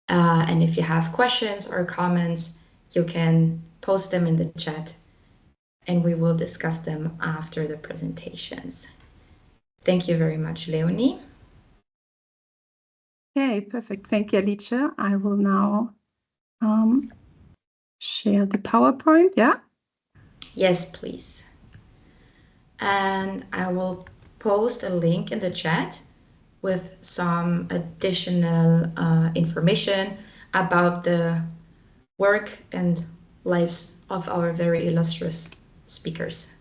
And if you have questions or comments, you can post them in the chat and we will discuss them after the presentations. Thank you very much, Leonie. Okay, perfect. Thank you, Alice. I will now share the PowerPoint, yeah? Yes, please. And I will post a link in the chat with some additional information about the work and lives of our very illustrious speakers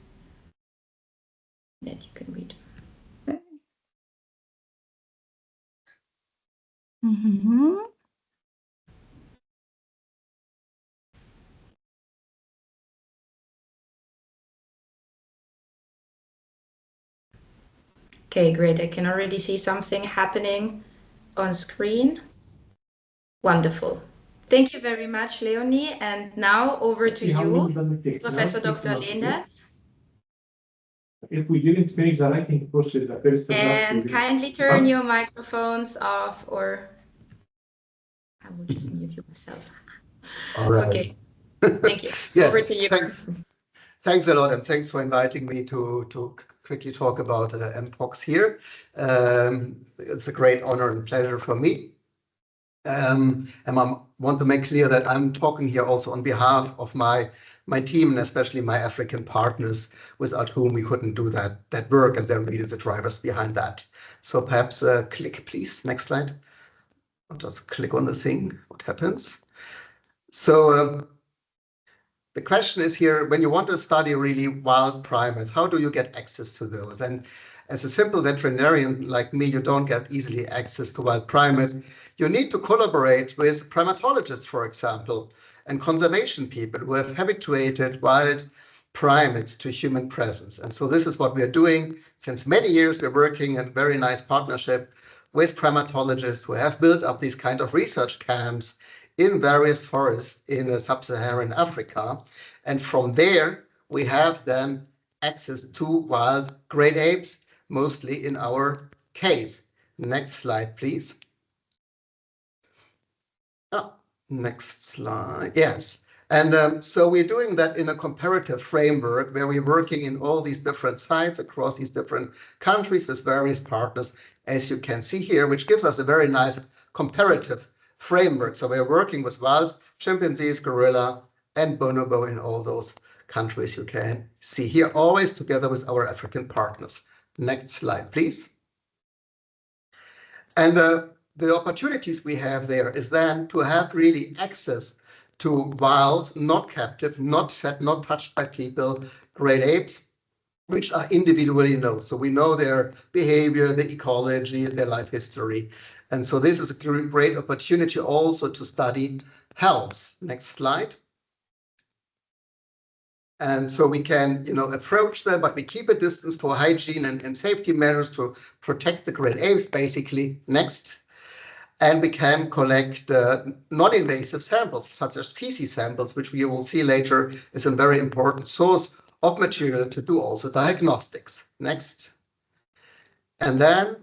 that you can read. Okay. Mm-hmm. Okay, great. I can already see something happening on screen. Wonderful. Thank you very much, Leonie. And now over to you, Professor Dr. Leendertz. If we didn't finish the writing process, the first and kindly turn your microphones off, or I will just mute you myself. All right. Okay. Thank you. Yeah, over to you. Thanks a lot, and thanks for inviting me to quickly talk about Mpox here. It's a great honor and pleasure for me. And I want to make clear that I'm talking here also on behalf of my team, and especially my African partners, without whom we couldn't do that work, and they're really the drivers behind that. So perhaps click, please. Next slide. I'll just click on the thing. What happens? So the question is here, when you want to study really wild primates, how do you get access to those? And as a simple veterinarian like me, you don't get easily access to wild primates. You need to collaborate with primatologists, for example, and conservation people who have habituated wild primates to human presence. And so this is what we are doing. Since many years, we're working in a very nice partnership with primatologists who have built up these kind of research camps in various forests in sub-Saharan Africa. And from there, we have then access to wild great apes, mostly in our case. Next slide, please. Oh, next slide. Yes. And so we're doing that in a comparative framework where we're working in all these different sites across these different countries with various partners, as you can see here, which gives us a very nice comparative framework. So we're working with wild chimpanzees, gorilla, and bonobo in all those countries you can see here, always together with our African partners. Next slide, please. And the opportunities we have there is then to have really access to wild, not captive, not fed, not touched by people, great apes, which are individually known. So we know their behavior, their ecology, their life history. And so this is a great opportunity also to study health. Next slide. And so we can, approach them, but we keep a distance for hygiene and safety measures to protect the great apes, basically. Next. And we can collect non-invasive samples, such as feces samples, which we will see later is a very important source of material to do also diagnostics. Next. And then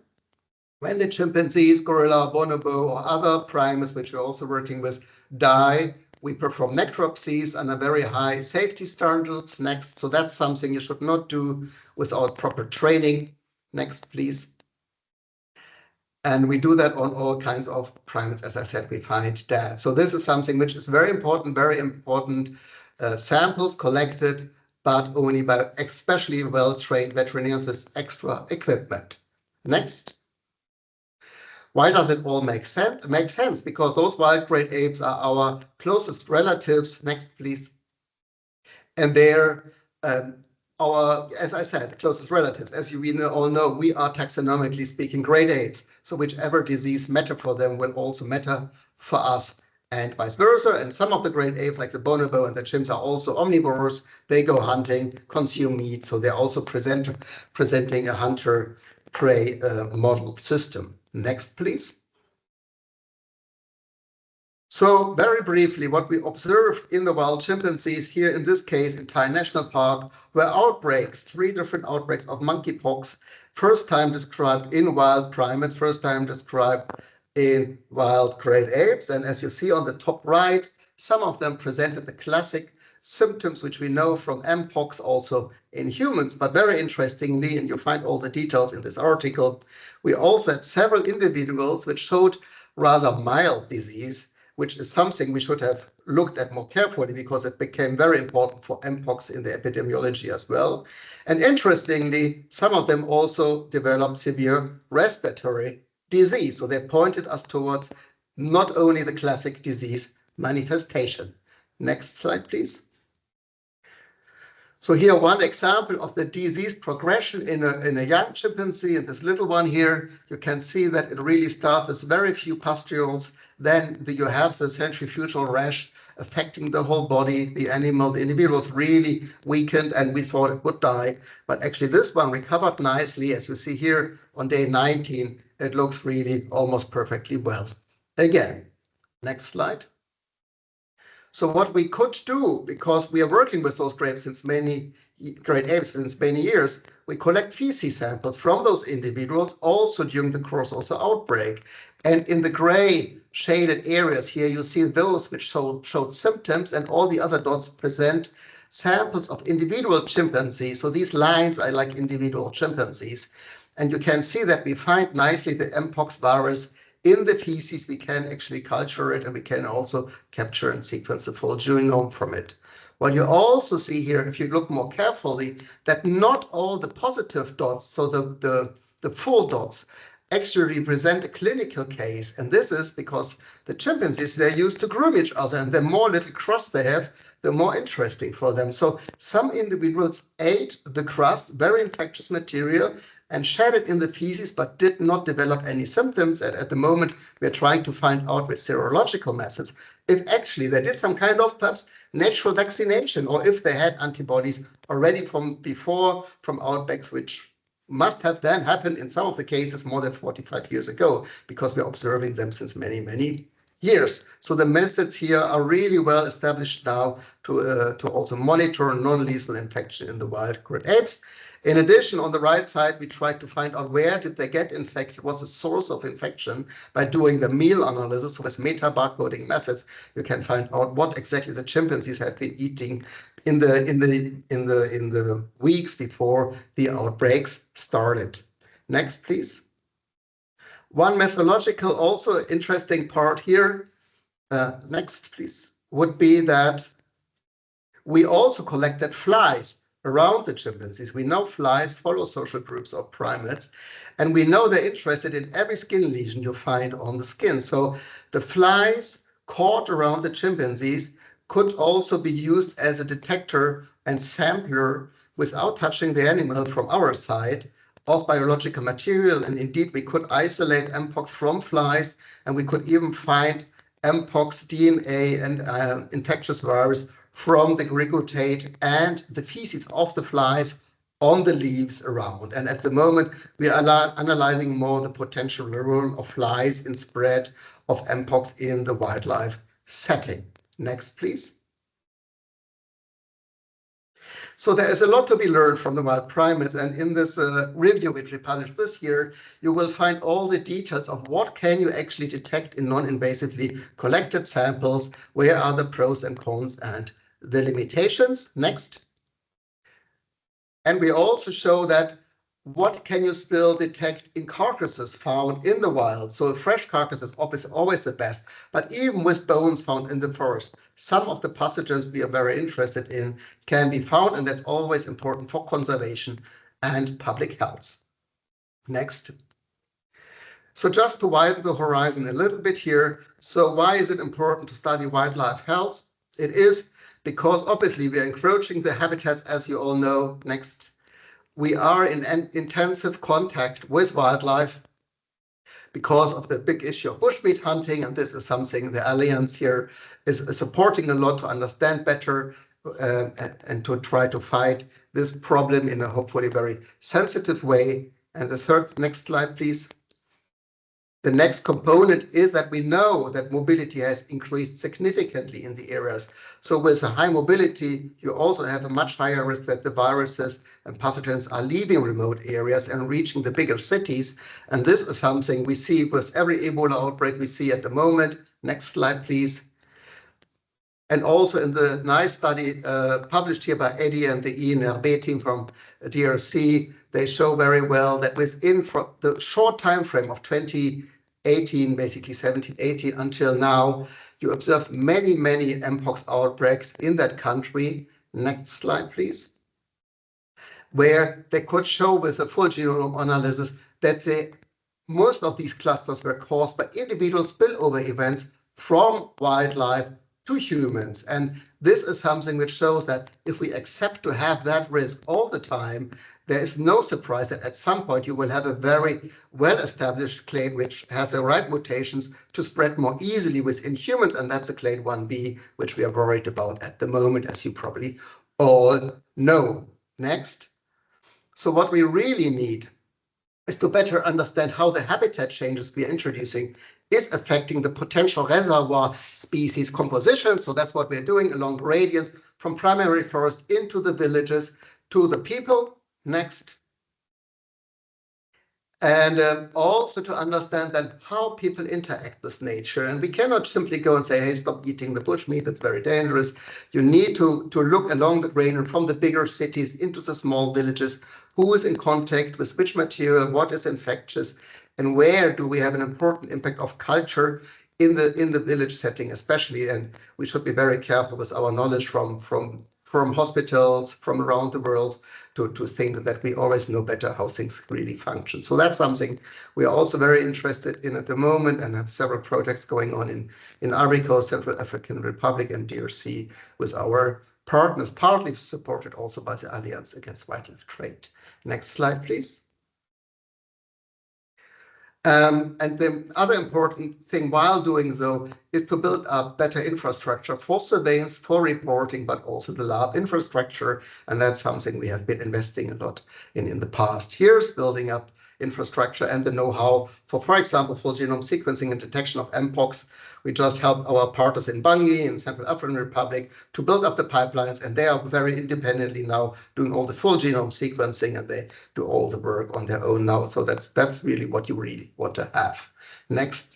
when the chimpanzees, gorilla, bonobo, or other primates, which we're also working with, die, we perform necropsies under very high safety standards. Next. So that's something you should not do without proper training. Next, please. And we do that on all kinds of primates, as I said, we find dead. So this is something which is very important samples collected, but only by especially well-trained veterinarians with extra equipment. Next. Why does it all make sense? It makes sense because those wild great apes are our closest relatives. Next, please. And they're our, as I said, closest relatives. As you all know, we are taxonomically speaking great apes. So whichever disease matter for them will also matter for us and vice versa. And some of the great apes, like the bonobo and the chimps, are also omnivores. They go hunting, consume meat. So they're also presenting a hunter-prey model system. Next, please. So very briefly, what we observed in the wild chimpanzees here, in this case in Taï National Park, were outbreaks, 3 different outbreaks of monkeypox, first time described in wild primates, first time described in wild great apes. And as you see on the top right, some of them presented the classic symptoms which we know from Mpox also in humans. But very interestingly, and you'll find all the details in this article, we also had several individuals which showed rather mild disease, which is something we should have looked at more carefully because it became very important for Mpox in the epidemiology as well. And interestingly, some of them also developed severe respiratory disease. So they pointed us towards not only the classic disease manifestation. Next slide, please. So here, one example of the disease progression in a young chimpanzee, and this little one here, you can see that it really starts with very few pustules. Then you have the centrifugal rash affecting the whole body. The individual was really weakened, and we thought it would die. But actually, this one recovered nicely. As you see here on day 19, it looks really almost perfectly well. Again, next slide. So what we could do, because we are working with those great apes since many years, we collect feces samples from those individuals also during the course of the outbreak. And in the gray shaded areas here, you see those which showed symptoms, and all the other dots present samples of individual chimpanzees. So these lines are like individual chimpanzees. And you can see that we find nicely the Mpox virus in the feces. We can actually culture it, and we can also capture and sequence the full genome from it. What you also see here, if you look more carefully, that not all the positive dots, so the full dots, actually represent a clinical case. And this is because the chimpanzees, they're used to groom each other, and the more little crust they have, the more interesting for them. So some individuals ate the crust, very infectious material, and shed it in the feces, but did not develop any symptoms. And at the moment, we're trying to find out with serological methods if actually they did some kind of perhaps natural vaccination, or if they had antibodies already from before, from outbreaks, which must have then happened in some of the cases more than 45 years ago, because we're observing them since many, many years. So the methods here are really well established now to also monitor non-lethal infection in the wild great apes. In addition, on the right side, we tried to find out where did they get infected, what's the source of infection by doing the meal analysis. So with meta-barcoding methods, you can find out what exactly the chimpanzees have been eating in the weeks before the outbreaks started. Next, please. One methodological also interesting part here, next, please, would be that we also collected flies around the chimpanzees. We know flies follow social groups of primates, and we know they're interested in every skin lesion you find on the skin. So the flies caught around the chimpanzees could also be used as a detector and sampler without touching the animal from our side of biological material. And indeed, we could isolate Mpox from flies, and we could even find Mpox DNA and infectious virus from the glycotate and the feces of the flies on the leaves around. And at the moment, we are analyzing more the potential role of flies in spread of Mpox in the wildlife setting. Next, please. So there is a lot to be learned from the wild primates, and in this review which we published this year, you will find all the details of what can you actually detect in non-invasively collected samples, where are the pros and cons and the limitations. Next. And we also show that what can you still detect in carcasses found in the wild. So a fresh carcass is obviously always the best, but even with bones found in the forest, some of the pathogens we are very interested in can be found, and that's always important for conservation and public health. Next. So just to widen the horizon a little bit here, so why is it important to study wildlife health? It is because obviously we are encroaching the habitats, as you all know. Next. We are in intensive contact with wildlife because of the big issue of bushmeat hunting, and this is something the Alliance here is supporting a lot to understand better and to try to fight this problem in a hopefully very sensitive way. And the third, next slide, please. The next component is that we know that mobility has increased significantly in the areas. So with a high mobility, you also have a much higher risk that the viruses and pathogens are leaving remote areas and reaching the bigger cities. And this is something we see with every Ebola outbreak we see at the moment. Next slide, please. And also in the nice study published here by Eddie and the INRB team from DRC, they show very well that within the short time frame of 2018, basically 17, 18 until now, you observe many, many Mpox outbreaks in that country. Next slide, please. Where they could show with a full genome analysis that most of these clusters were caused by individual spillover events from wildlife to humans. And this is something which shows that if we accept to have that risk all the time, there is no surprise that at some point you will have a very well-established clade which has the right mutations to spread more easily within humans, and that's the clade 1b, which we are worried about at the moment, as you probably all know. Next. So what we really need is to better understand how the habitat changes we are introducing is affecting the potential reservoir species composition. So that's what we're doing along the gradients from primary forest into the villages to the people. Next. And also to understand then how people interact with nature. And we cannot simply go and say, hey, stop eating the bushmeat, it's very dangerous. You need to look along the gradient from the bigger cities into the small villages, who is in contact with which material, what is infectious, and where do we have an important impact of culture in the village setting especially. And we should be very careful with our knowledge from hospitals, from around the world, to think that we always know better how things really function. So that's something we are also very interested in at the moment and have several projects going on in Ivory Coast, Central African Republic, and DRC with our partners, partly supported also by the Alliance Against Wildlife Trade. Next slide, please. And the other important thing while doing so is to build up better infrastructure for surveillance, for reporting, but also the lab infrastructure. And that's something we have been investing a lot in the past years, building up infrastructure and the know-how for example, full genome sequencing and detection of Mpox. We just helped our partners in Bangui in Central African Republic to build up the pipelines, and they are very independently now doing all the full genome sequencing, and they do all the work on their own now. So that's really what you really want to have. Next.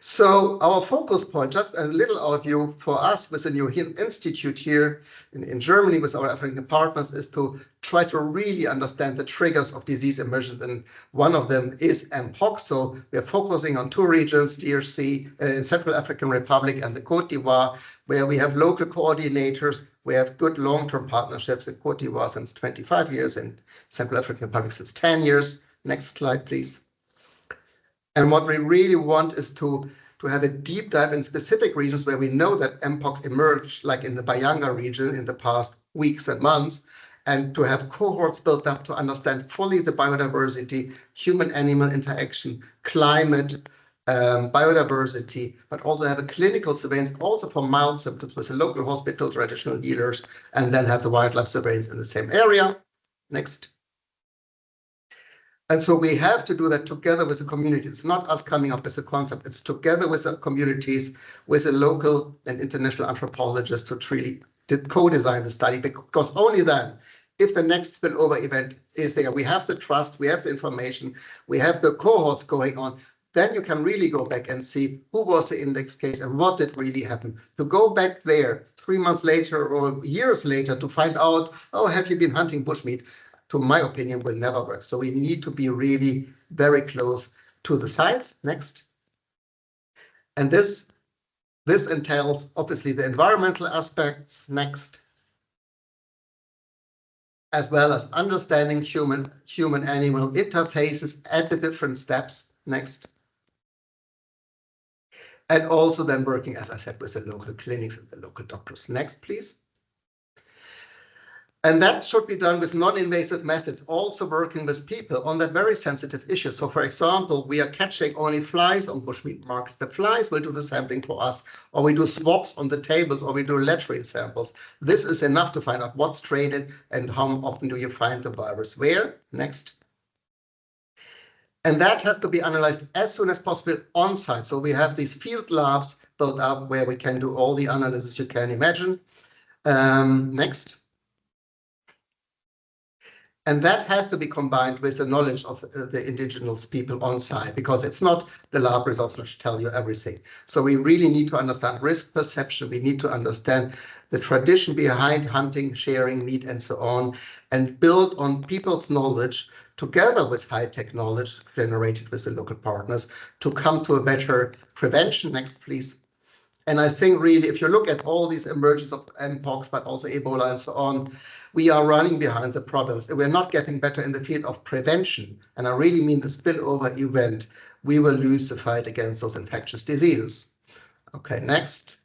So our focus point, just a little overview for us with the new institute here in Germany with our African partners, is to try to really understand the triggers of disease emergence. And one of them is Mpox. So we are focusing on two regions, DRC in Central African Republic and the Côte d'Ivoire, where we have local coordinators. We have good long-term partnerships in Côte d'Ivoire since 25 years and Central African Republic since 10 years. Next slide, please. And what we really want is to have a deep dive in specific regions where we know that Mpox emerged, like in the Bayanga region in the past weeks and months, and to have cohorts built up to understand fully the biodiversity, human-animal interaction, climate, biodiversity, but also have a clinical surveillance also for mild symptoms with a local hospital, traditional healers, and then have the wildlife surveillance in the same area. Next. And so we have to do that together with the community. It's not us coming up with a concept. It's together with the communities, with the local and international anthropologists to really co-design the study, because only then, if the next spillover event is there, we have the trust, we have the information, we have the cohorts going on, then you can really go back and see who was the index case and what did really happen. To go back there 3 months later or years later to find out, oh, have you been hunting bushmeat? To my opinion, will never work. So we need to be really very close to the sites. Next. And this entails obviously the environmental aspects. Next. As well as understanding human-animal interfaces at the different steps. Next. And also then working, as I said, with the local clinics and the local doctors. Next, please. And that should be done with non-invasive methods, also working with people on that very sensitive issue. So for example, we are catching only flies on bushmeat markets. The flies will do the sampling for us, or we do swabs on the tables, or we do latrine samples. This is enough to find out what's traded and how often do you find the virus where. Next. And that has to be analyzed as soon as possible on site. So we have these field labs built up where we can do all the analysis you can imagine. Next. And that has to be combined with the knowledge of the indigenous people on site, because it's not the lab results which tell you everything. So we really need to understand risk perception. We need to understand the tradition behind hunting, sharing meat, and so on, and build on people's knowledge together with high-tech knowledge generated with the local partners to come to a better prevention. Next, please. And I think really, if you look at all these emergence of Mpox, but also Ebola and so on, we are running behind the problems. We're not getting better in the field of prevention. And I really mean the spillover event. We will lose the fight against those infectious diseases. Okay, next.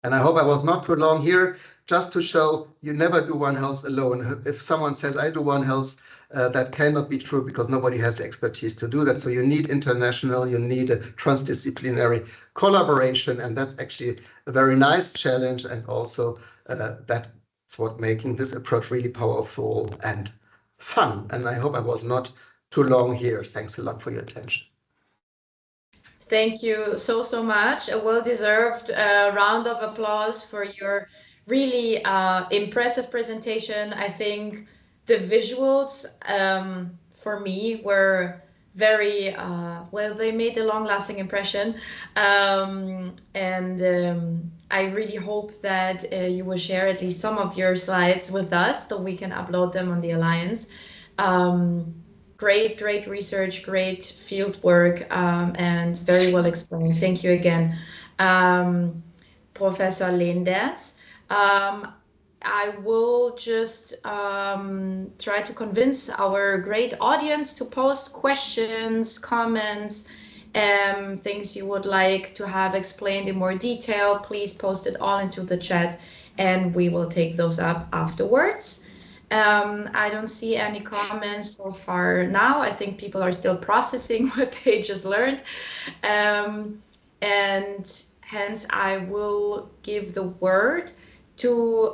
And I hope I was not too long here, just to show you never do One Health alone. If someone says, I do One Health, that cannot be true because nobody has the expertise to do that. So you need international, you need a transdisciplinary collaboration. And that's actually a very nice challenge. And also that's what making this approach really powerful and fun. And I hope I was not too long here. Thanks a lot for your attention. Thank you so much. A well-deserved round of applause for your really impressive presentation. I think the visuals for me were very, well, they made a long-lasting impression. I really hope that you will share at least some of your slides with us so we can upload them on the Alliance. Great research, great field work, and very well explained. Thank you again, Professor Leendertz. I will just try to convince our great audience to post questions, comments, things you would like to have explained in more detail. Please post it all into the chat and we will take those up afterwards. I don't see any comments so far now. I think people are still processing what they just learned. And hence I will give the word to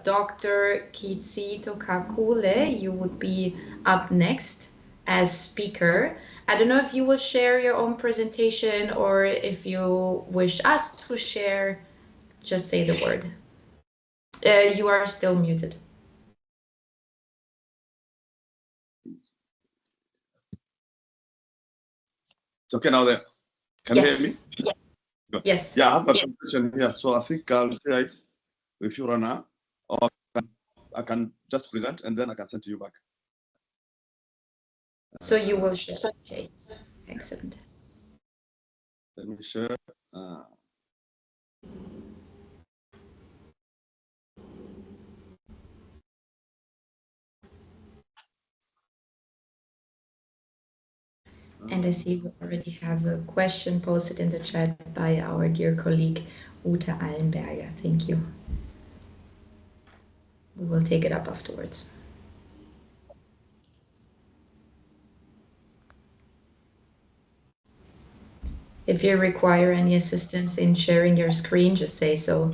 Dr. Kitsito Kakule. You would be up next as speaker. I don't know if you will share your own presentation or if you wish us to share, just say the word. You are still muted. It's okay now there. Can you hear me? Yes. Yes. Yeah, I have a presentation here. So I think I'll share it with you right now, or I can just present and then I can send to you back. So you will share. Okay. Excellent. Let me share. And I see we already have a question posted in the chat by our dear colleague, Ute Allenberger. Thank you. We will take it up afterwards. If you require any assistance in sharing your screen, just say so.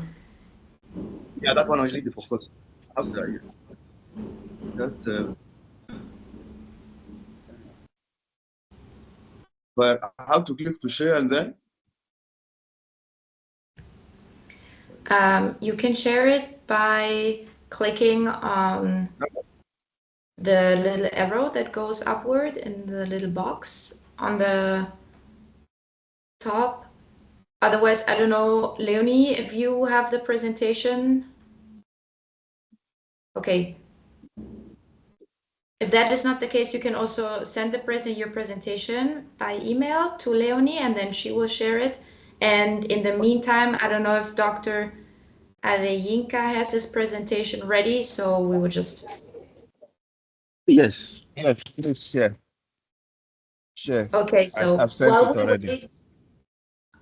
Yeah, that one I need to focus. After that. But I have to click to share and then? You can share it by clicking on the little arrow that goes upward in the little box on the top. Otherwise, I don't know, Leonie, if you have the presentation. Okay. If that is not the case, you can also send your presentation by email to Leonie and then she will share it. And in the meantime, I don't know if Dr. Adeyinka has his presentation ready, so we will just... Yes, please share. Share. Okay, so I've sent it already.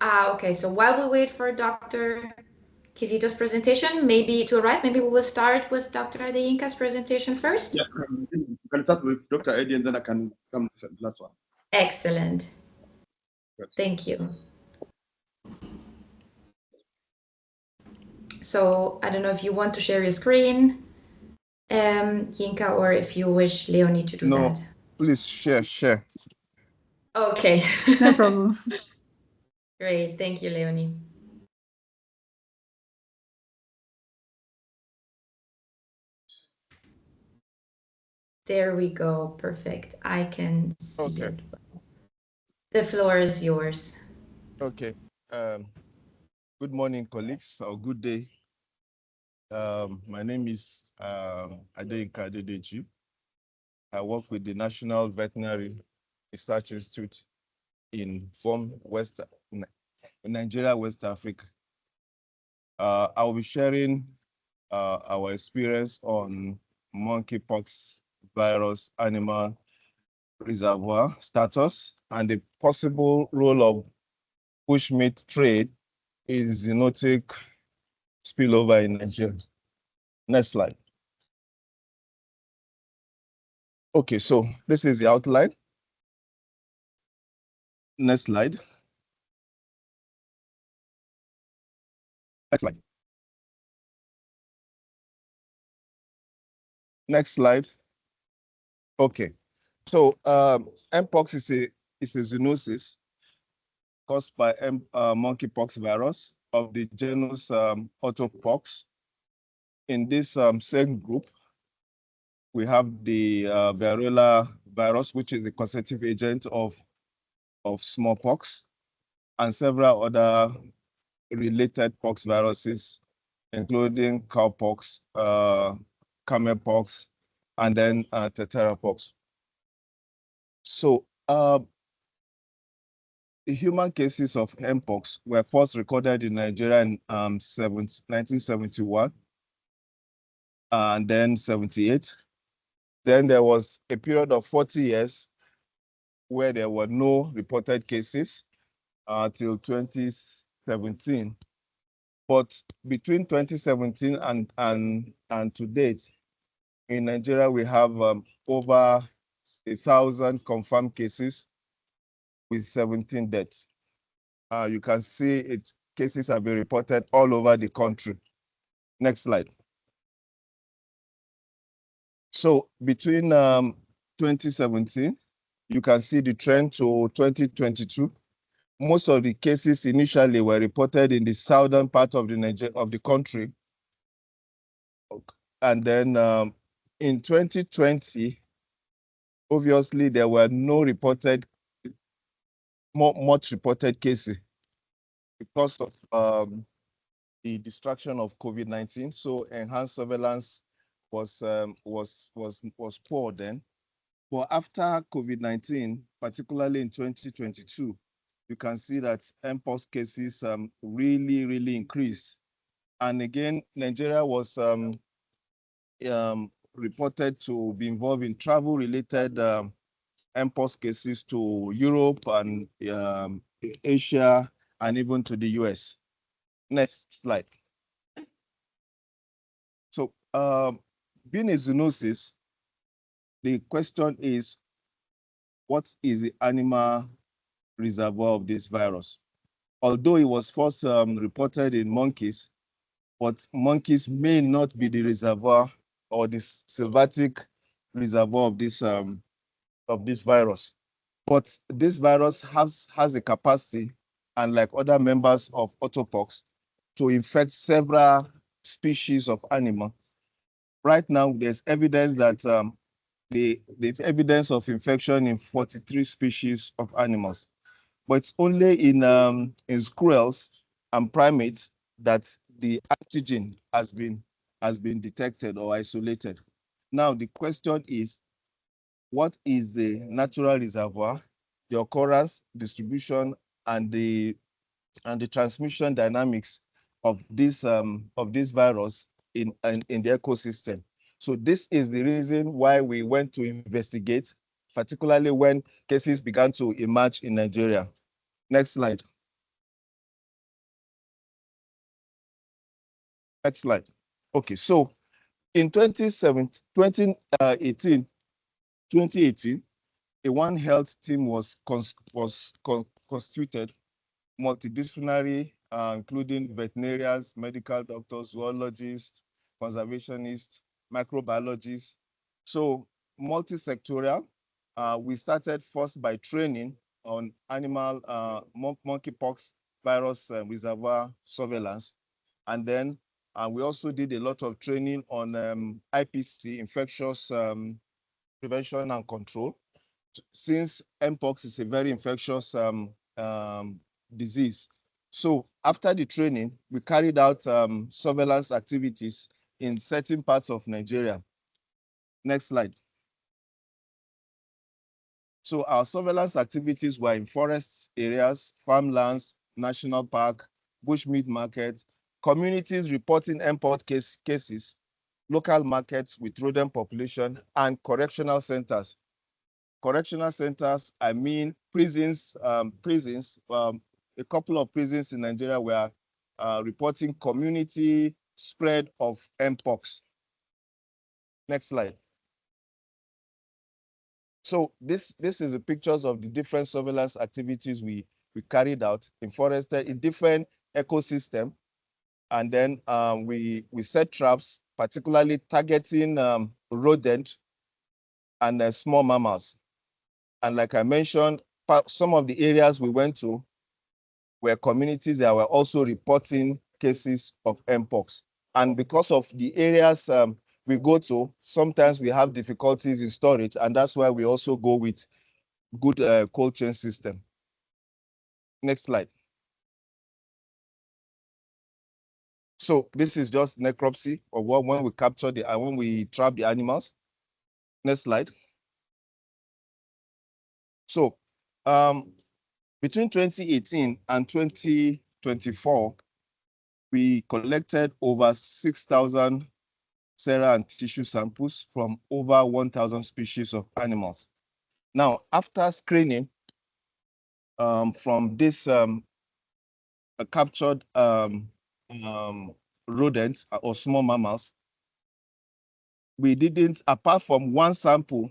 Okay, so while we wait for Dr. Kizito's presentation, maybe to arrive, maybe we will start with Dr. Adeyinka's presentation first. Yeah, you can start with Dr. Edi and then I can come to the last one. Excellent. Good. Thank you. So I don't know if you want to share your screen, Yinka, or if you wish Leonie to do that. Please share. Okay. No problem. Great. Thank you, Leonie. There we go. Perfect. I can see Okay. it. The floor is yours. Okay. Good morning, colleagues, or good day. My name is Adeyinka Adedeji. I work with the National Veterinary Research Institute in Nigeria, West Africa. I will be sharing our experience on monkeypox virus animal reservoir status and the possible role of bushmeat trade in zoonotic spillover in Nigeria. Next slide. Okay, so this is the outline. Next slide. Next slide. Next slide. Okay, so Mpox is a zoonosis caused by monkeypox virus of the genus Autopox. In this same group, we have the variola virus, which is the causative agent of smallpox, and several other related pox viruses, including cowpox, camelpox, and then tetanus. So the human cases of Mpox were first recorded in Nigeria in 1971 and then 78. Then there was a period of 40 years where there were no reported cases till 2017. But between 2017 and to date, in Nigeria, we have over 1,000 confirmed cases with 17 deaths. You can see cases have been reported all over the country. Next slide. So between 2017, you can see the trend to 2022. Most of the cases initially were reported in the southern part of the country. And then in 2020, obviously there were no much reported cases because of the distraction of COVID-19. So enhanced surveillance was poor then. But after COVID-19, particularly in 2022, you can see that Mpox cases really increased. And again, Nigeria was reported to be involved in travel-related Mpox cases to Europe and Asia and even to the US. Next slide. So being a zoonosis, the question is, what is the animal reservoir of this virus? Although it was first reported in monkeys, but monkeys may not be the reservoir or the sylvatic reservoir of this virus. But this virus has a capacity, unlike other members of Autopox, to infect several species of animal. Right now, there's evidence that the evidence of infection in 43 species of animals, but it's only in squirrels and primates that the antigen has been detected or isolated. Now the question is, what is the natural reservoir, the occurrence, distribution, and the transmission dynamics of this virus in the ecosystem? So this is the reason why we went to investigate, particularly when cases began to emerge in Nigeria. Next slide. Next slide. Okay, so in 2018, a One Health team was constituted, multidisciplinary, including veterinarians, medical doctors, zoologists, conservationists, microbiologists. So multi-sectorial, we started first by training on animal monkeypox virus reservoir surveillance. And then we also did a lot of training on IPC, infectious prevention and control, since Mpox is a very infectious disease. So after the training, we carried out surveillance activities in certain parts of Nigeria. Next slide. So our surveillance activities were in forest areas, farmlands, national park, bushmeat market, communities reporting Mpox cases, local markets with rodent population, and correctional centers. Correctional centers, I mean prisons. A couple of prisons in Nigeria were reporting community spread of Mpox. Next slide. So this is the pictures of the different surveillance activities we carried out in forest in different ecosystem, and then we set traps, particularly targeting rodent and small mammals. And like I mentioned, some of the areas we went to were communities that were also reporting cases of Mpox. And because of the areas we go to, sometimes we have difficulties in storage, and that's why we also go with good cold chain system. Next slide. So this is just necropsy of when we capture when we trap the animals. Next slide. So between 2018 and 2024, we collected over 6,000 sera and tissue samples from over 1,000 species of animals. Now, after screening from this captured rodents or small mammals, we didn't, apart from one sample,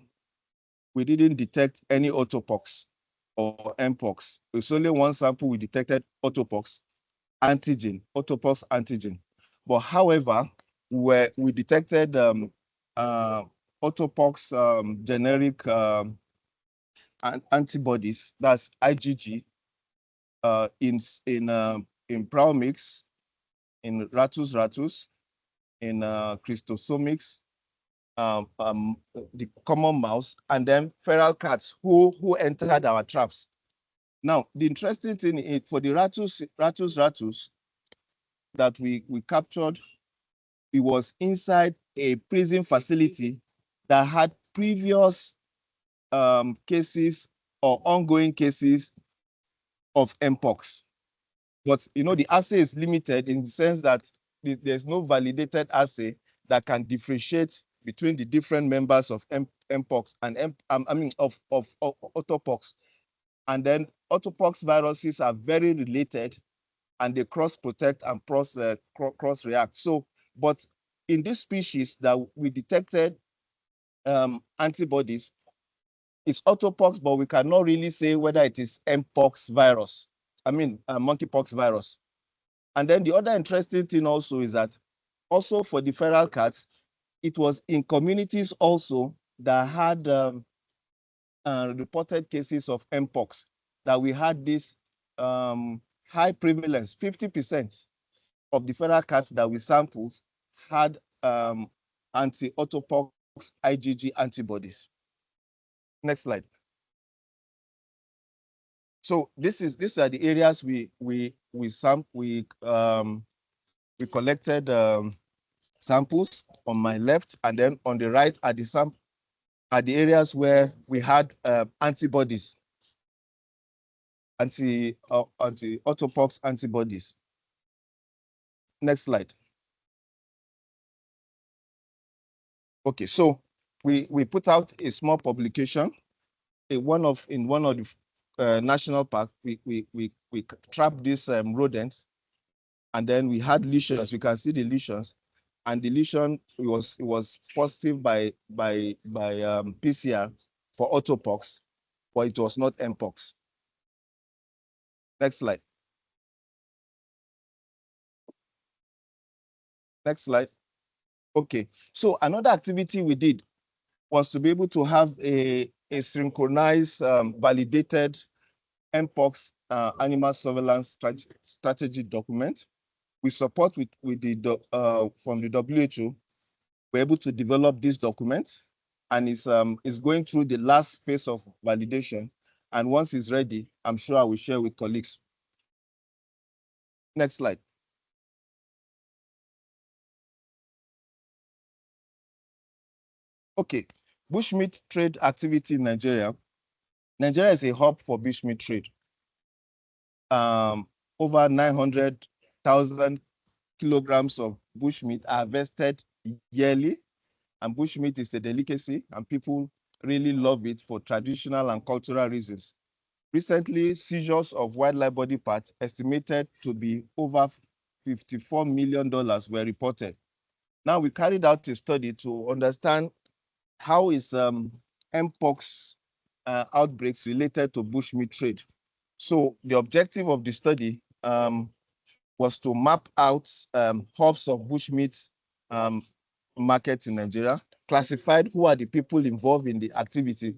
we didn't detect any autopox or Mpox. It's only one sample we detected autopox antigen. But however, we detected autopox generic antibodies, that's IgG, in Prow mix, in Ratus, in Christosomics, the common mouse, and then feral cats who entered our traps. Now, the interesting thing is for the Ratus that we captured, it was inside a prison facility that had previous cases or ongoing cases of Mpox. But the assay is limited in the sense that there's no validated assay that can differentiate between the different members of Mpox and of autopox. And then autopox viruses are very related, and they cross-protect and cross-react. So, but in this species that we detected antibodies, it's autopox, but we cannot really say whether it is Mpox virus. Monkeypox virus. And then the other interesting thing also is that also for the feral cats, it was in communities also that had reported cases of Mpox, that we had this high prevalence. 50% of the feral cats that we sampled had anti-autopox IgG antibodies. Next slide. So these are the areas we collected samples on my left, and then on the right are the areas where we had antibodies, anti-autopox antibodies. Next slide. Okay, so we put out a small publication in one of the national park. We trapped these rodents, and then we had lesions. You can see the lesions, and the lesion was positive by PCR for autopox, but it was not Mpox. Next slide. Next slide. Okay, so another activity we did was to be able to have a a synchronized, validated Mpox animal surveillance strategy document. We support with the from the WHO. We're able to develop this document, and it's going through the last phase of validation. And once it's ready, I'm sure I will share with colleagues. Next slide. Okay, bushmeat trade activity in Nigeria. Nigeria is a hub for bushmeat trade. Over 900,000 kilograms of bushmeat are harvested yearly, and bushmeat is a delicacy, and people really love it for traditional and cultural reasons. Recently, seizures of wildlife body parts estimated to be over $54 million were reported. Now, we carried out a study to understand how is Mpox outbreaks related to bushmeat trade. So the objective of the study was to map out hubs of bushmeat markets in Nigeria, classified who are the people involved in the activity,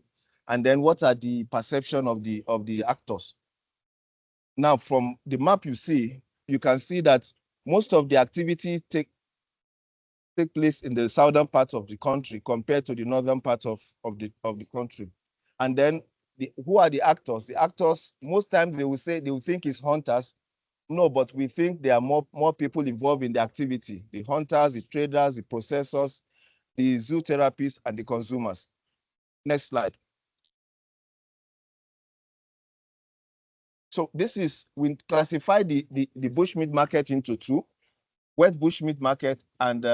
and then what are the perception of the actors. Now, from the map you see, you can see that most of the activity take place in the southern part of the country compared to the northern part of the country. And then who are the actors? The actors, most times they will think it's hunters. No, but we think there are more people involved in the activity: the hunters, the traders, the processors, the zootherapists, and the consumers. Next slide. So we classify the bushmeat market into two: wet bushmeat market and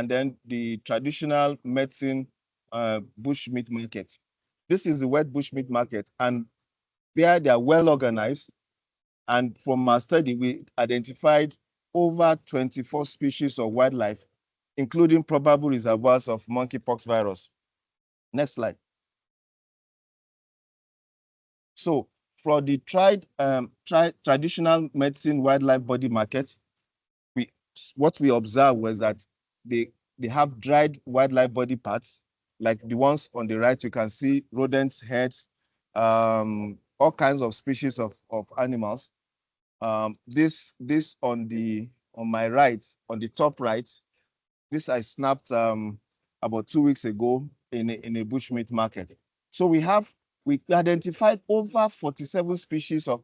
then the traditional medicine bushmeat market. This is the wet bushmeat market, and there they are well organized. And from our study, we identified over 24 species of wildlife, including probable reservoirs of monkeypox virus. Next slide. So for the traditional medicine wildlife body market, what we observed was that they have dried wildlife body parts, like the ones on the right. You can see rodents' heads, all kinds of species of animals. This on my right, on the top right, this I snapped about 2 weeks ago in a bushmeat market. So we identified over 47 species of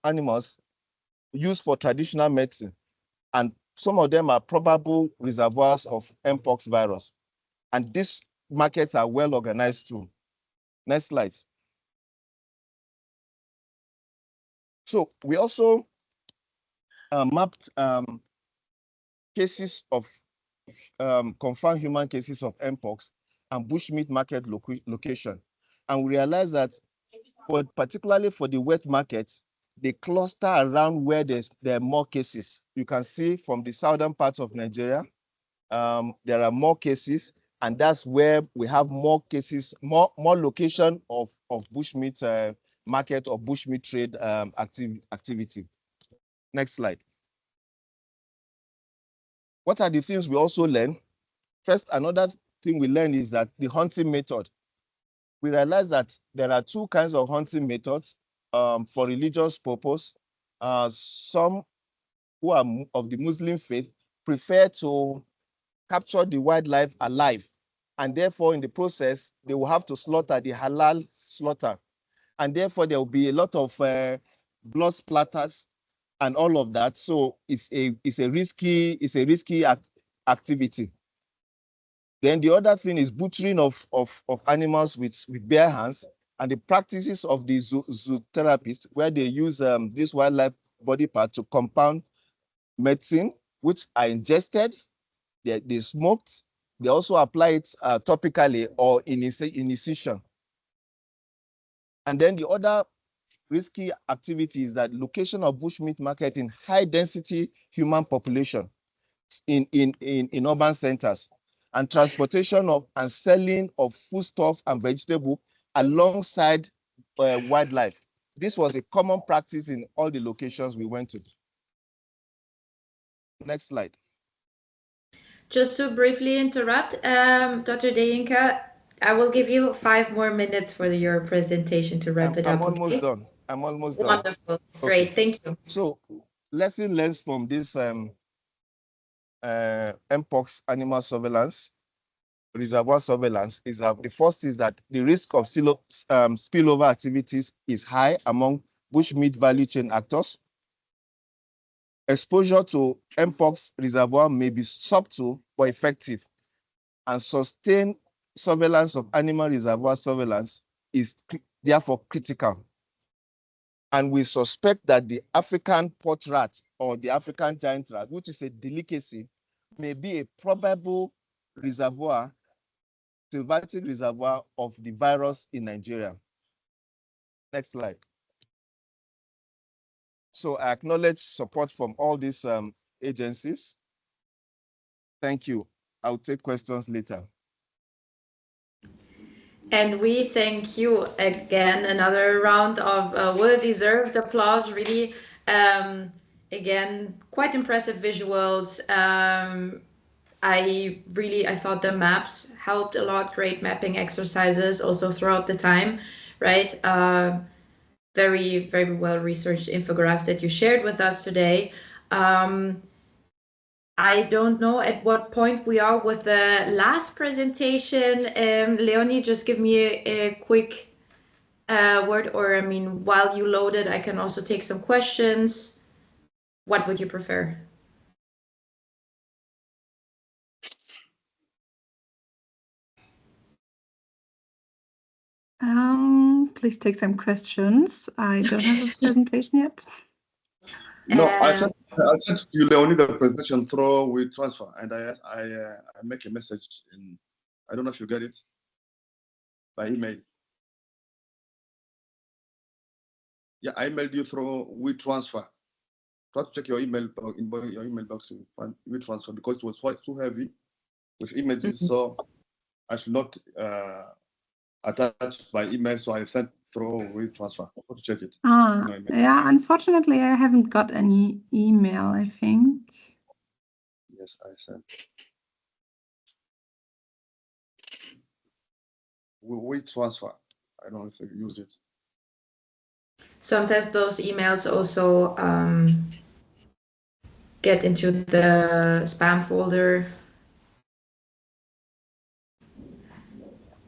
animals used for traditional medicine, and some of them are probable reservoirs of Mpox virus. And these markets are well organized too. Next slide. So we also mapped cases of confirmed human cases of Mpox and bushmeat market location. And we realized that particularly for the wet markets, they cluster around where there are more cases. You can see from the southern part of Nigeria, there are more cases, and that's where we have more cases, more location of bushmeat market or bushmeat trade activity. Next slide. What are the things we also learn? First, another thing we learned is that the hunting method. We realized that there are two kinds of hunting methods for religious purpose. Some who are of the Muslim faith prefer to capture the wildlife alive, and therefore in the process they will have to slaughter the halal slaughter, and therefore there will be a lot of blood splatters and all of that. So it's a risky activity. Then the other thing is butchering of animals with bare hands, and the practices of the zootherapists, where they use this wildlife body part to compound medicine, which are ingested, they smoked, they also apply it topically or in incision. And then the other risky activity is that location of bushmeat market in high density human population in urban centers, and transportation of and selling of foodstuff and vegetable alongside wildlife. This was a common practice in all the locations we went to. Next slide. Just to briefly interrupt, Dr. Deyinka, I will give you 5 more minutes for your presentation to wrap it up. I'm almost okay? done. I'm almost done. Wonderful. Okay. Great. Thank you. So, lesson learned from this Mpox animal surveillance, reservoir surveillance, is that the first is that the risk of spillover activities is high among bushmeat value chain actors. Exposure to Mpox reservoir may be subtle but effective, and sustained surveillance of animal reservoir surveillance is therefore critical. And we suspect that the African pot rat or the African giant rat, which is a delicacy, may be a probable reservoir, sylvatic reservoir of the virus in Nigeria. Next slide. So I acknowledge support from all these agencies. Thank you. I'll take questions later. And we thank you again. Another round of well-deserved applause. Really, again, quite impressive visuals. I thought the maps helped a lot. Great mapping exercises also throughout the time, right? Very, very well-researched infographics that you shared with us today. I don't know at what point we are with the last presentation. Leonie, just give me a quick word, or I mean, while you load it, I can also take some questions. What would you prefer? Please take some questions. I don't have a presentation yet. No, I sent you, Leonie, the presentation through with transfer, and I make a message in. I don't know if you get it by email. Yeah, I emailed you through with transfer. Try to check your email in your email box to find with transfer, because it was quite too heavy with images, so I should not attach by email. So I sent through with transfer. How to check it? Yeah, unfortunately, I haven't got any email, I think. Yes, I sent. We transfer. I don't know if you use it. Sometimes those emails also get into the spam folder.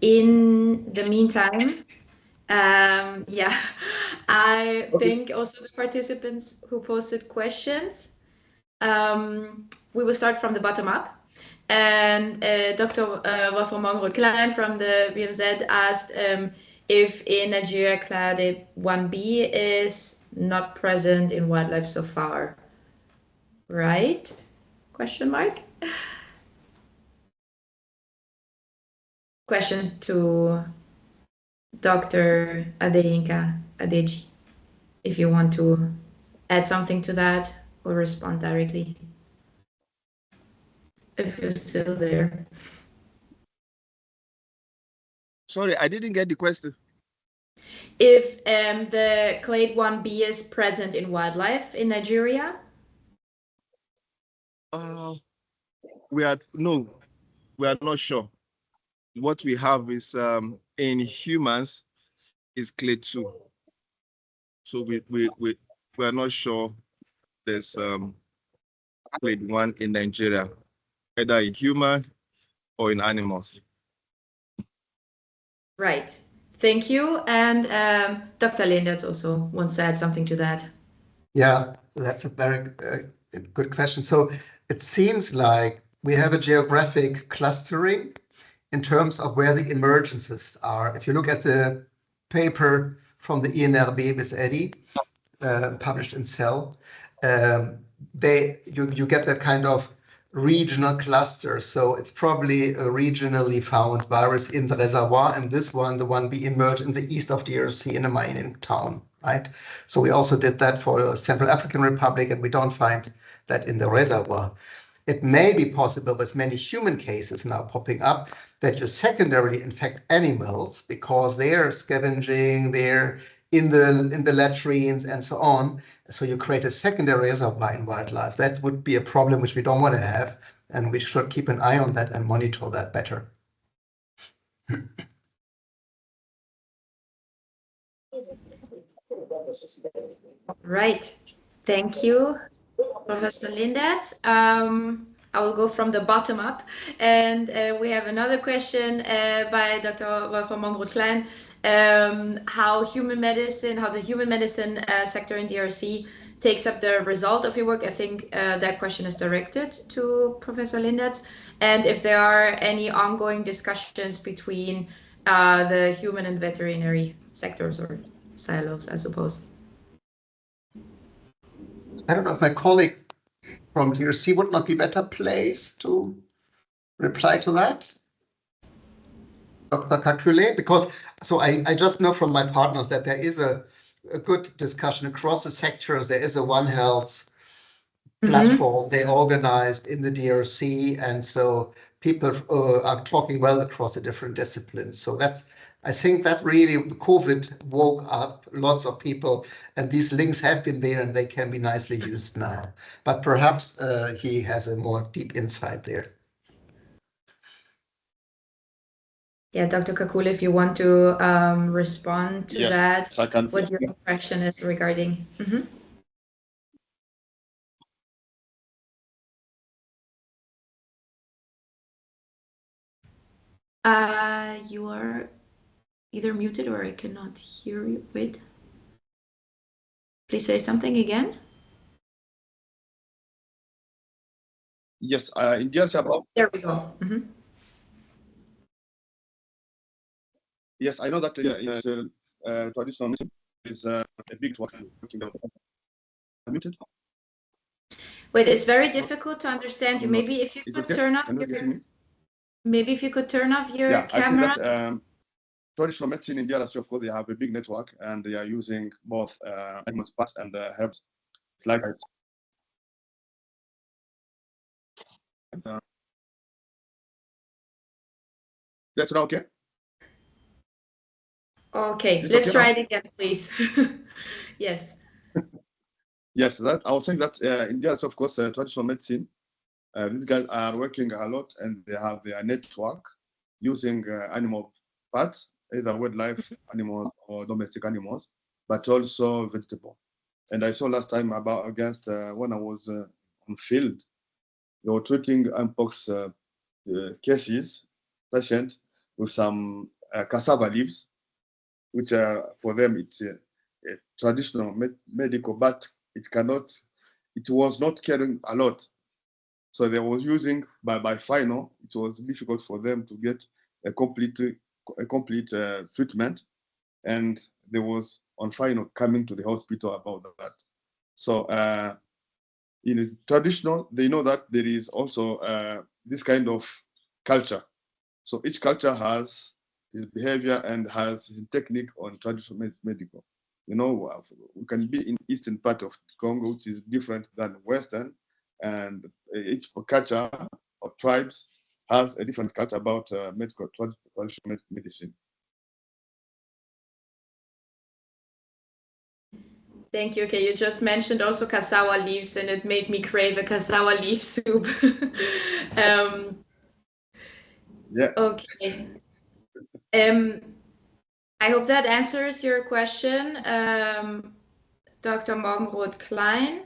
In the meantime, yeah, I thank also the participants who posted questions. We will start from the bottom up. And Dr. Wolfram Monro-Klein from the BMZ asked if in Nigeria Clade 1b is not present in wildlife so far. Right? Question mark? Question to Dr. Adeyinka Adeji, if you want to add something to that or respond directly. If you're still there. Sorry, I didn't get the question. If the Clade 1b is present in wildlife in Nigeria? We are not sure. What we have is in humans is Clade 2. So we are not sure there's Clade 1 in Nigeria, either in human or in animals. Right. Thank you. And Dr. Leendertz also wants to add something to that. Yeah, that's a very good question. So it seems like we have a geographic clustering in terms of where the emergences are. If you look at the paper from the INRB with Eddie, published in Cell, you get that kind of regional cluster. So it's probably a regionally found virus in the reservoir, and this one, the one we emerged in the east of the DRC in a mining town, right? So we also did that for the Central African Republic, and we don't find that in the reservoir. It may be possible with many human cases now popping up that you secondarily infect animals because they're scavenging, they're in the latrines and so on. So you create a secondary reservoir in wildlife. That would be a problem which we don't want to have, and we should keep an eye on that and monitor that better. Right. Thank you, Professor Leendertz. I will go from the bottom up, and we have another question by Dr. Wolfram Mongroth-Klein. How the human medicine sector in DRC takes up the result of your work. I think that question is directed to Professor Leendertz, and if there are any ongoing discussions between the human and veterinary sectors or silos, I suppose. I don't know if my colleague from DRC would not be better placed to reply to that. Dr. Kakule, because I just know from my partners that there is a good discussion across the sectors. There is a One Health platform they organized in the DRC, and so people are talking well across the different disciplines. So I think that really COVID woke up lots of people, and these links have been there and they can be nicely used now. But perhaps he has a more deep insight there. Yeah, Dr. Kakule, if you want to respond to that, I can. what your impression is regarding. You are either muted or I cannot hear you. Wait. Please say something again. Yes, in DRC. There we go. Yes, I know that traditional medicine is a big work. Muted. Wait, it's very difficult to understand you. Maybe if you could turn off your. Maybe if you could turn off your camera. I think that traditional medicine in DRC, of course, they have a big network and they are using both animal parts and herbs. It's like that's not okay. Okay, let's try it again, please. Yes. Yes, that I was saying that in DRC, of course, traditional medicine. These guys are working a lot and they have their network using animal parts, either wildlife animals or domestic animals, but also vegetable. And I saw last time against when I was on field, they were treating Mpox cases, patient with some cassava leaves, which for them it's a traditional medical, but it was not caring a lot. So they was using by final. It was difficult for them to get a complete treatment, and there was on final coming to the hospital about that. So in traditional, they know that there is also this kind of culture. So each culture has his behavior and has his technique on traditional medical. You know, we can be in eastern part of Congo, which is different than western, and each culture or tribes has a different culture about traditional medicine. Thank you. Okay, you just mentioned also cassava leaves, and it made me crave a cassava leaf soup. Yeah. Okay. I hope that answers your question, Dr. Mongroth-Klein.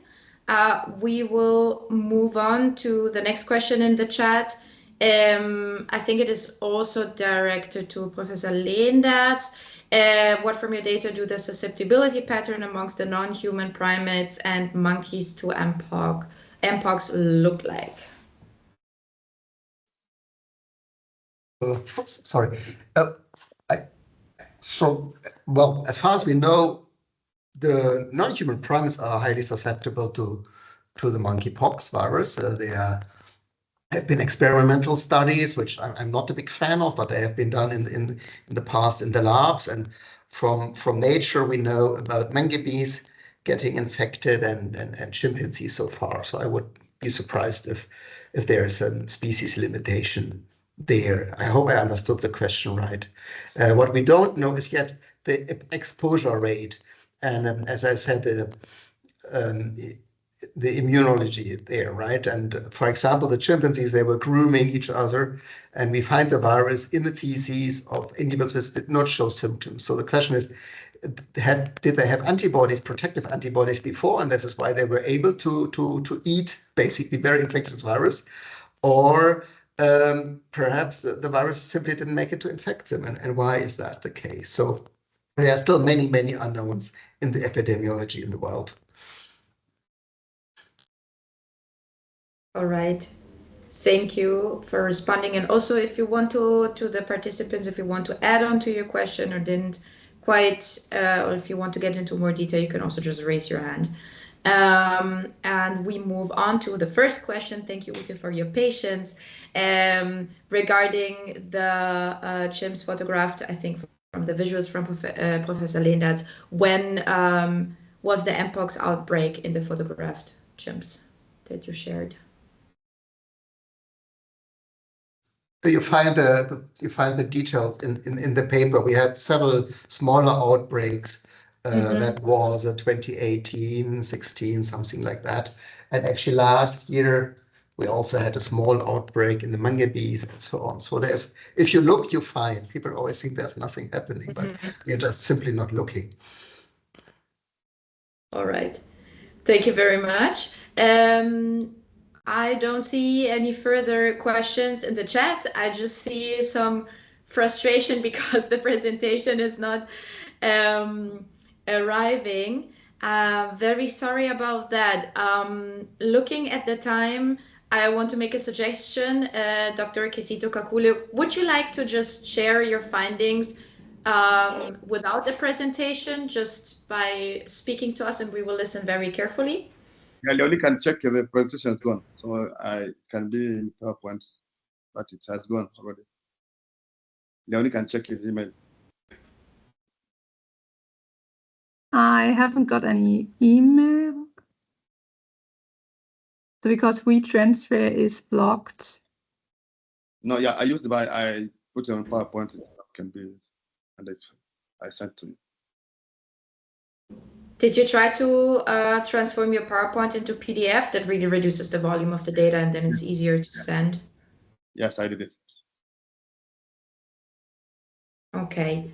We will move on to the next question in the chat. I think it is also directed to Professor Leendertz. What from your data do the susceptibility pattern amongst the non-human primates and monkeys to Mpox look like? Sorry. Well, as far as we know, the non-human primates are highly susceptible to the monkeypox virus. There have been experimental studies, which I'm not a big fan of, but they have been done in the past in the labs. And from nature, we know about monkeys getting infected and chimpanzees so far. So I would be surprised if there is a species limitation there. I hope I understood the question right. What we don't know is yet the exposure rate. And as I said, the immunology there, right? And for example, the chimpanzees, they were grooming each other, and we find the virus in the feces of individuals that did not show symptoms. So the question is, did they have antibodies, protective antibodies before, and this is why they were able to eat basically very infectious virus, or perhaps the virus simply didn't make it to infect them, and why is that the case? So there are still many, many unknowns in the epidemiology in the wild. All right. Thank you for responding. And also, if you want to the participants, if you want to add on to your question or didn't quite, or if you want to get into more detail, you can also just raise your hand. And we move on to the first question. Thank you, Ute, for your patience. Regarding the chimps photographed, I think from the visuals from Professor Leendertz, when was the Mpox outbreak in the photographed chimps that you shared? So you find the details in the paper. We had several smaller outbreaks. That was 2018, 16, something like that. And actually last year, we also had a small outbreak in the monkeys and so on. So there's, if you look, you find. People always think there's nothing happening, but we're just simply not looking. All right. Thank you very much. I don't see any further questions in the chat. I just see some frustration because the presentation is not arriving. Very sorry about that. Looking at the time, I want to make a suggestion. Dr. Kisito Kakule, would you like to just share your findings without the presentation, just by speaking to us, and we will listen very carefully? Yeah, Leonie can check the presentation is gone, so I can be in PowerPoint, but it has gone already. Leonie can check his email. I haven't got any email because WeTransfer is blocked. No, yeah, I used I put it on PowerPoint. It can be, and I sent to you. Did you try to transform your PowerPoint into PDF? That really reduces the volume of the data, and then it's easier to send. Yes, I did it. Okay.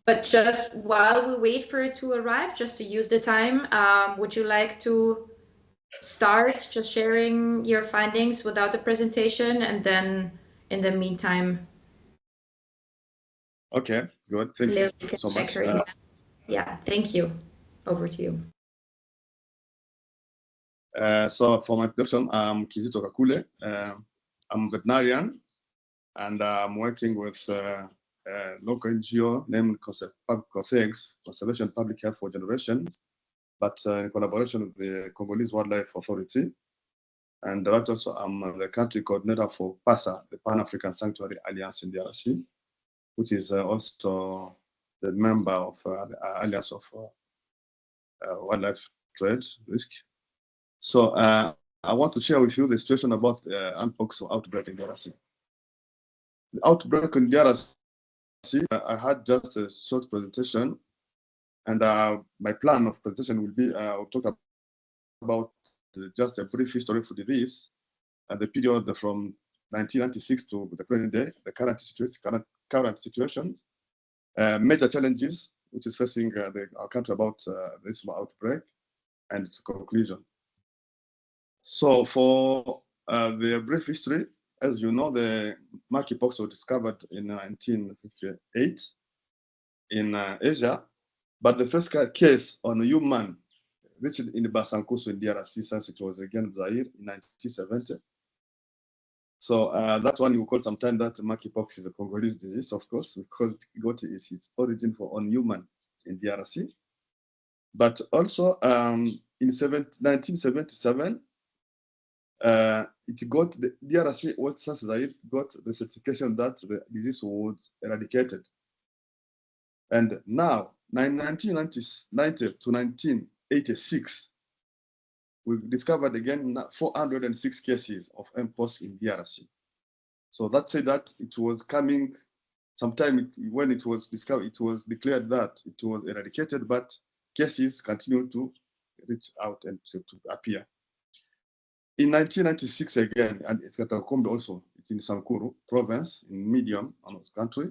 But just while we wait for it to arrive, just to use the time, would you like to start just sharing your findings without the presentation, and then in the meantime? Okay, good. Thank you so much. Yeah, thank you. Over to you. So for my introduction, I'm Kizito Kakule. I'm a veterinarian, and I'm working with a local NGO named COSEGS, Conservation Public Health for Generations, but in collaboration with the Congolese Wildlife Authority. And that also I'm the country coordinator for PASA, the Pan-African Sanctuary Alliance in DRC, which is also the member of the Alliance of Wildlife Trade Risk. So I want to share with you the situation about Mpox outbreak in DRC. The outbreak in DRC, I had just a short presentation, and my plan of presentation will be I'll talk about just a brief history for the disease and the period from 1996 to the present day, the current situations, major challenges which is facing our country about this outbreak, and its conclusion. So for the brief history, as you know, the monkeypox was discovered in 1958 in Asia, but the first case on a human reached in Basankusu in DRC, since it was again Zaire in 1970. So that one you call sometimes that monkeypox is a Congolese disease, of course, because it got its origin on human in DRC. But also in 1977, it got the DRC, Zaire got the certification that the disease was eradicated. And now, 1990 to 1986, we discovered again 406 cases of Mpox in DRC. So that said that it was coming sometime when it was discovered, it was declared that it was eradicated, but cases continue to reach out and to appear. In 1996 again, and it's Katakombe also, it's in Sankuru province in Medium country,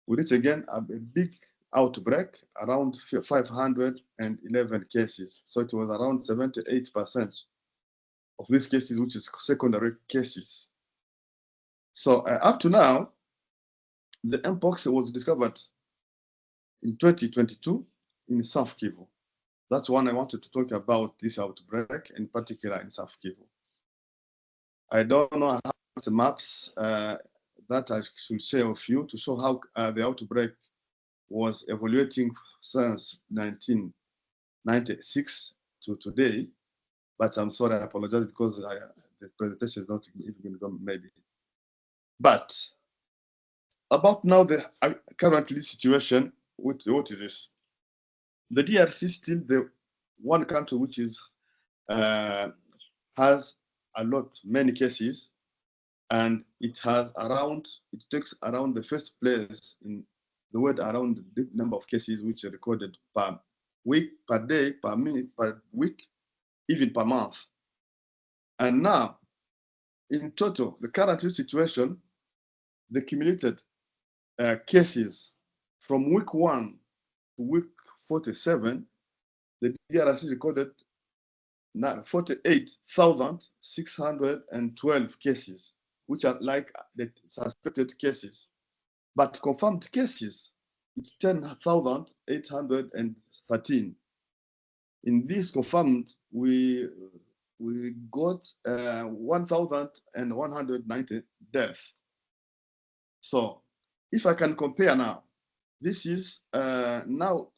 we reached again a big outbreak, around 511 cases. So it was around 78% of these cases, which is secondary cases. So up to now, the Mpox was discovered in 2022 in South Kivu. That's one I wanted to talk about, this outbreak, in particular in South Kivu. I don't know how the maps that I should share with you to show how the outbreak was evaluating since 1996 to today. But I'm sorry, I apologize because the presentation is not even going maybe. But about now the currently situation, what is this? The DRC is still the one country which is has many cases, and it takes around the first place in the world around the number of cases which are recorded per week, per day, per minute, per week, even per month. And now, in total, the current situation, the cumulated cases from week 1 to week 47, the DRC recorded 48,612 cases, which are like the suspected cases. But confirmed cases, it's 10,813. In this confirmed, we got 1,190 deaths. So if I can compare now, this is now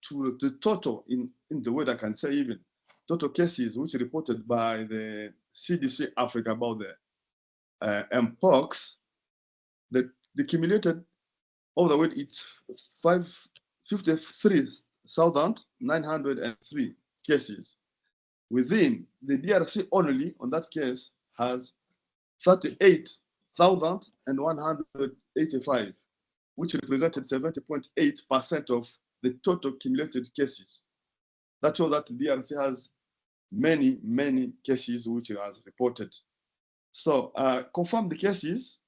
to the total in the word I can say even total cases which reported by the CDC Africa about the Mpox, the cumulated all the way it's 53,903 cases. Within the DRC only on that case has 38,185, which represented 70.8% of the total cumulated cases. That shows that the DRC has many cases which has reported. So confirmed cases,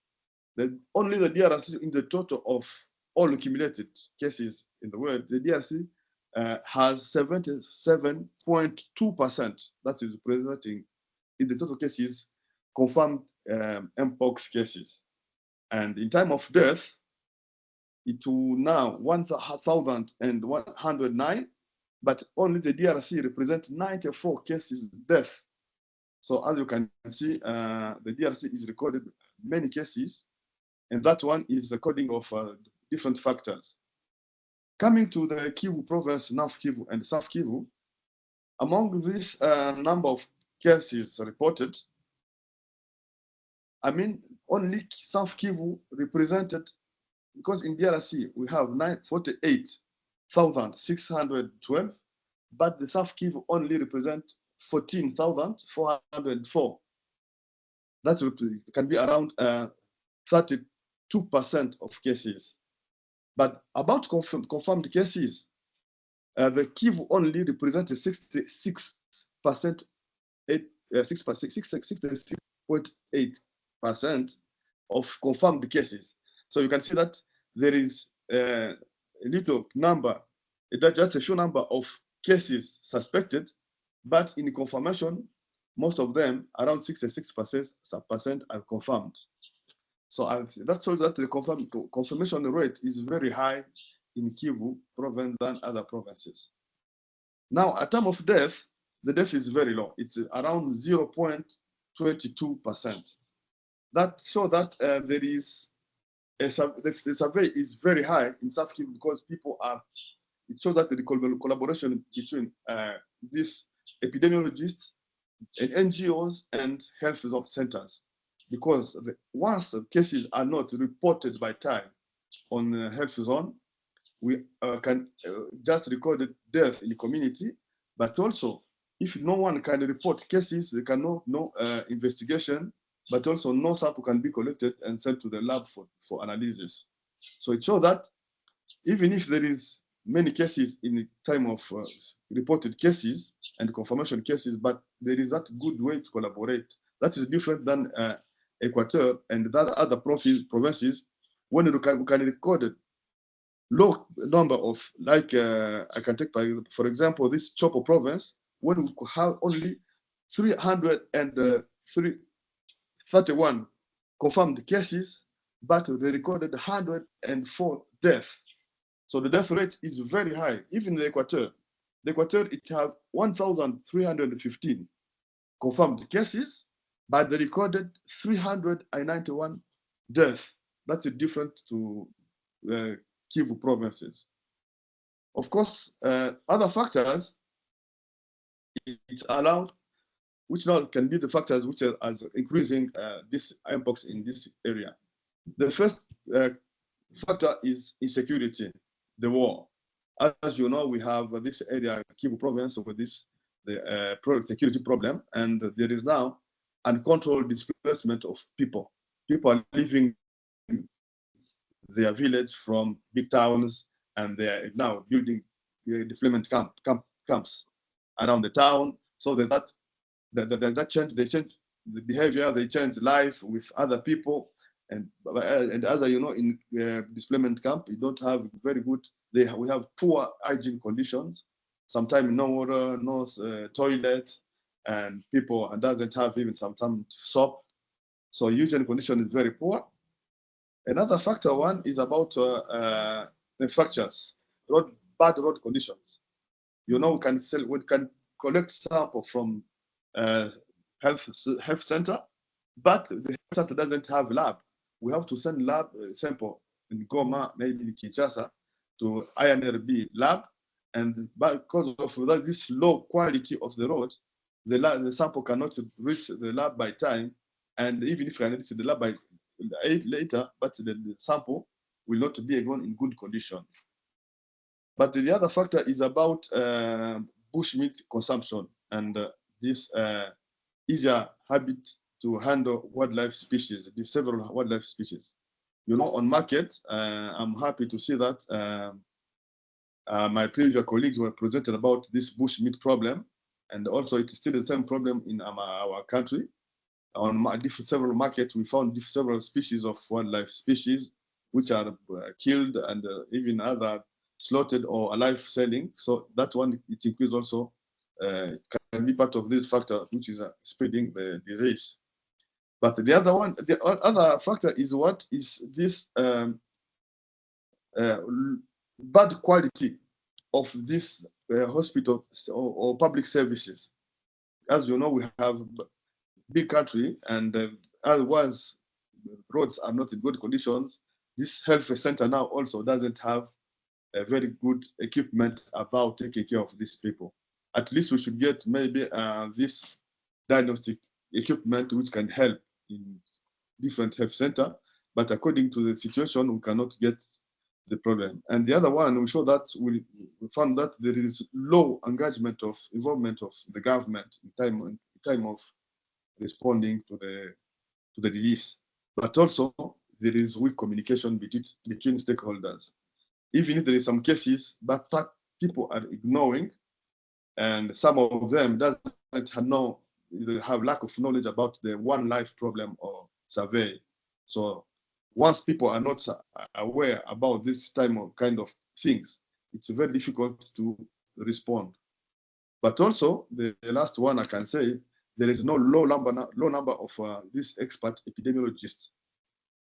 only the DRC in the total of all accumulated cases in the world, the DRC has 77.2%. That is representing in the total cases confirmed Mpox cases. And in time of death, it will now 1,109, but only the DRC represents 94 cases death. So as you can see, the DRC is recorded many cases, and that one is according of different factors. Coming to the Kivu province, North Kivu and South Kivu, among this number of cases reported, I mean, only South Kivu represented, because in DRC we have 48,612, but the South Kivu only represent 14,404. That can be around 32% of cases. But about confirmed cases, the Kivu only represented 66%, 66.8% of confirmed cases. So you can see that there is a little number, just a few number of cases suspected, but in confirmation, most of them, around 66% are confirmed. So that shows that the confirmation rate is very high in Kivu province than other provinces. Now, at time of death, the death is very low. It's around 0.22%. That shows that the survey is very high in South Kivu because people are, it shows that the collaboration between these epidemiologists and NGOs and health centers, because once the cases are not reported by time on the health zone, we can just record death in the community, but also if no one can report cases, there can no investigation, but also no sample can be collected and sent to the lab for analysis. So it shows that even if there is many cases in the time of reported cases and confirmation cases, but there is that good way to collaborate. That is different than Equateur and that other provinces when we can record a low number of, like I can take for example this Chopo province, when we have only 331 confirmed cases, but they recorded 104 deaths. So the death rate is very high. Even the Equateur, it have 1,315 confirmed cases, but they recorded 391 deaths. That's different to Kivu provinces. Of course, other factors it's allowed, which now can be the factors which are increasing this Mpox in this area. The first factor is insecurity, the war. As you know, we have this area, Kivu province, with this security problem, and there is now uncontrolled displacement of people. People are leaving their village from big towns, and they are now building deployment camps around the town, so that change, they change the behavior, they change life with other people, and as you know, in deployment camp, you don't have very good. We have poor hygiene conditions. Sometimes no water, no toilet, and people doesn't have even some soap. So hygiene condition is very poor. Another factor one is about infrastructures, bad road conditions. You know, we can collect sample from health center, but the health center doesn't have lab. We have to send lab sample in Goma, maybe in Kinshasa, to INRB lab, and because of this low quality of the road, the sample cannot reach the lab by time, and even if it can reach the lab by later, but the sample will not be again in good condition. But the other factor is about bushmeat consumption and this easier habit to handle wildlife species, the several wildlife species. You know, on market, I'm happy to see that my previous colleagues were presented about this bushmeat problem, and also it's still the same problem in our country. On several markets, we found several species of wildlife species which are killed and even other slaughtered or alive selling. So that one, it increases also, can be part of this factor which is spreading the disease. But the other one, the other factor is what is this bad quality of this hospital or public services. As you know, we have big country, and as roads are not in good conditions, this health center now also doesn't have a very good equipment about taking care of these people. At least we should get maybe this diagnostic equipment which can help in different health center, but according to the situation, we cannot get the problem. And the other one, we show that we found that there is low engagement of involvement of the government in time of responding to the disease, but also there is weak communication between stakeholders. Even if there is some cases, but people are ignoring, and some of them they have lack of knowledge about the one life problem or survey. So once people are not aware about this kind of things, it's very difficult to respond. But also the last one I can say, there is no low number of these expert epidemiologists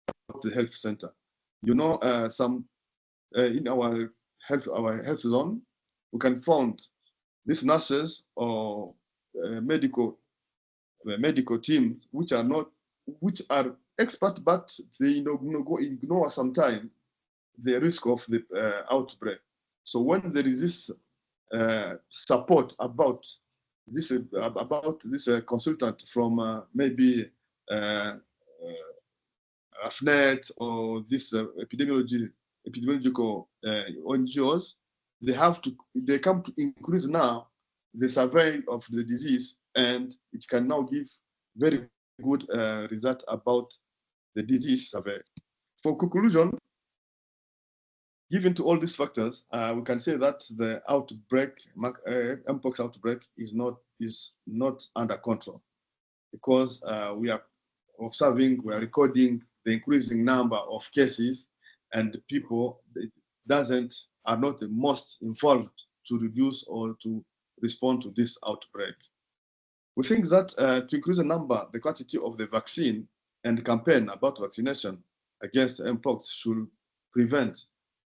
at the health center. You know, some in our health zone, we can find these nurses or medical teams which are expert, but they ignore sometimes the risk of the outbreak. So when there is this support about this consultant from maybe AFNET or this epidemiological NGOs, they come to increase now the survey of the disease, and it can now give very good result about the disease survey. For conclusion, Given to all these factors, we can say that the outbreak, Mpox outbreak, is not under control, because we are observing, we are recording the increasing number of cases, and people are not the most involved to reduce or to respond to this outbreak. We think that to increase the quantity of the vaccine and the campaign about vaccination against Mpox should prevent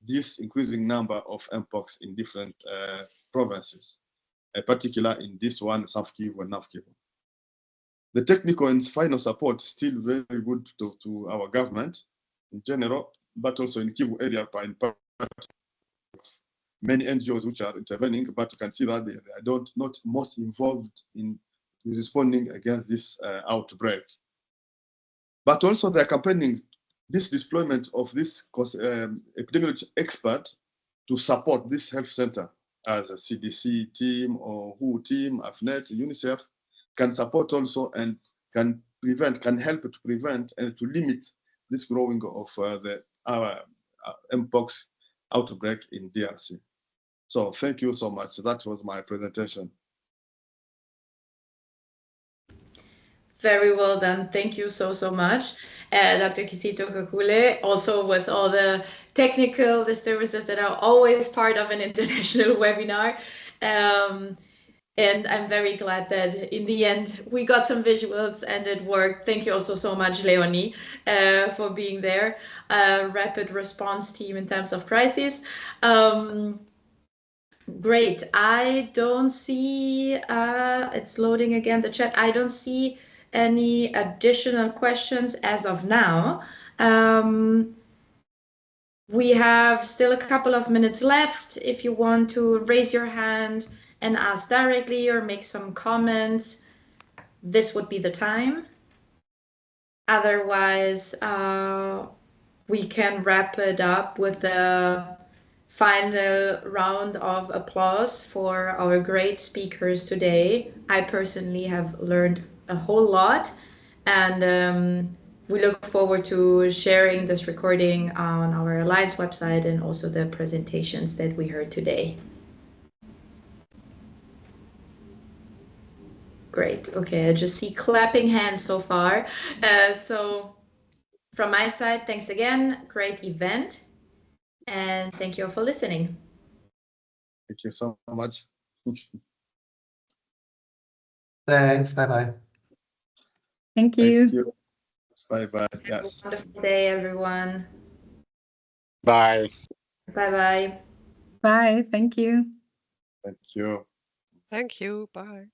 this increasing number of Mpox in different provinces, in particular in this one, South Kivu and North Kivu. The technical and final support is still very good to our government in general, but also in Kivu area, in part, many NGOs which are intervening, but you can see that they are not most involved in responding against this outbreak. But also they're campaigning this deployment of this epidemiology expert to support this health center as a CDC team or WHO team, AFNET, UNICEF, can support also and can help to prevent and to limit this growing of our Mpox outbreak in DRC. So thank you so much. That was my presentation. Very well done. Thank you so much, Dr. Kisito Kakule, also with all the technical disturbances that are always part of an international webinar. And I'm very glad that in the end we got some visuals and it worked. Thank you also so much, Leonie, for being there. Rapid response team in times of crisis. Great. I don't see, it's loading again, the chat. I don't see any additional questions as of now. We have still a couple of minutes left. If you want to raise your hand and ask directly or make some comments, this would be the time. Otherwise, we can wrap it up with the final round of applause for our great speakers today. I personally have learned a whole lot, and we look forward to sharing this recording on our Alliance website and also the presentations that we heard today. Great. Okay, I just see clapping hands so far. So from my side, thanks again. Great event. And thank you all for listening. Thank you so much. Thanks. Bye-bye. Thank you. Thank you. Bye-bye. Yes. Have a wonderful day, everyone. Bye. Bye-bye. Bye. Thank you. Thank you. Thank you. Bye.